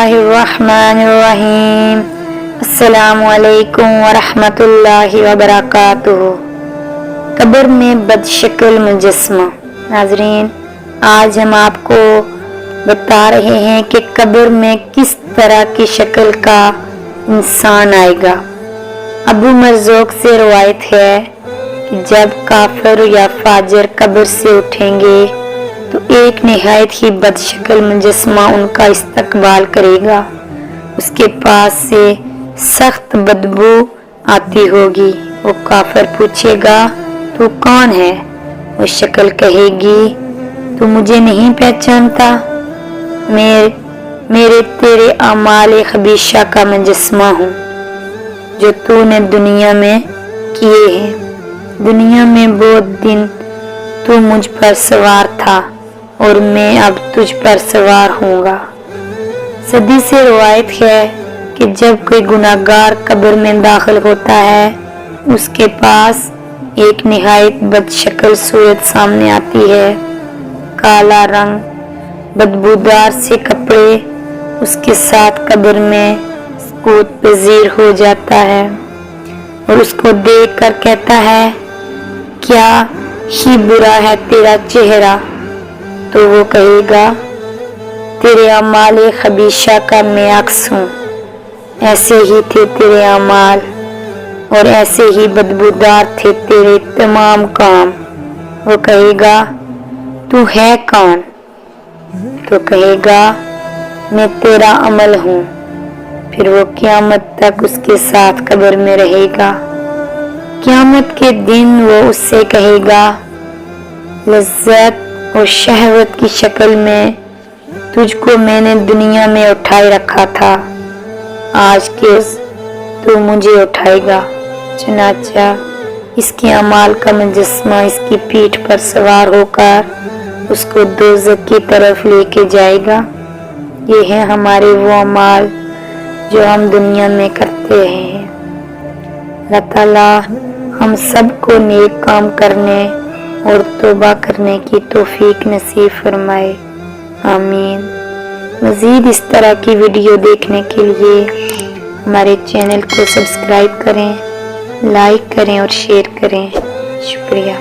बिस्मिल्लाहिर्रहमानिर्रहीम। अस्सलामुअलैकुम वरहमतुल्लाहि वबरकातुहू। कब्र में बदशक्ल मुजस्समा। नाज़रीन, आज हम आपको बता रहे हैं कि कब्र में किस तरह की शक्ल का इंसान आएगा। अबू मरज़ूक से रवायत है कि जब काफिर या फाजिर कब्र से उठेंगे तो एक निहायत ही बदशक्ल मुजस्समा उनका इस्तकबाल करेगा। उसके पास से सख्त बदबू आती होगी। वो काफिर पूछेगा, तू कौन है? वो शक्ल कहेगी, तू मुझे नहीं पहचानता? मेरे तेरे आमाल खबीशा का मुजस्समा हूँ जो तूने दुनिया में किए हैं। दुनिया में बहुत दिन तू मुझ पर सवार था और मैं अब तुझ पर सवार होऊंगा। सदी से रवायत है कि जब कोई गुनाहगार कब्र में दाखिल होता है उसके पास एक निहायत बदशक्ल सूरत सामने आती है। काला रंग, बदबूदार से कपड़े, उसके साथ कब्र में सकूत पजीर हो जाता है और उसको देख कर कहता है, क्या ही बुरा है तेरा चेहरा? तो वो कहेगा, तेरे अमाल खबीशा का मैं अक्स हूँ। ऐसे ही थे तेरे अमाल और ऐसे ही बदबूदार थे तेरे तमाम काम। वो कहेगा, तू है कौन? तो कहेगा, मैं तेरा अमल हूँ। फिर वो क़यामत तक उसके साथ कब्र में रहेगा। क़यामत के दिन वो उससे कहेगा, लज्जत और शहवत की शक्ल में तुझको मैंने दुनिया में उठाए रखा था, आज के तू मुझे उठाएगा। चनाचा इसके अमाल का मुजस्समा इसकी पीठ पर सवार होकर उसको दोज़ख की तरफ लेके जाएगा। ये है हमारे वो अमाल जो हम दुनिया में करते हैं। अल्लाह ताला हम सबको नेक काम करने और तौबा करने की तौफीक नसीब फरमाए। आमीन। मज़ीद इस तरह की वीडियो देखने के लिए हमारे चैनल को सब्सक्राइब करें, लाइक करें और शेयर करें। शुक्रिया।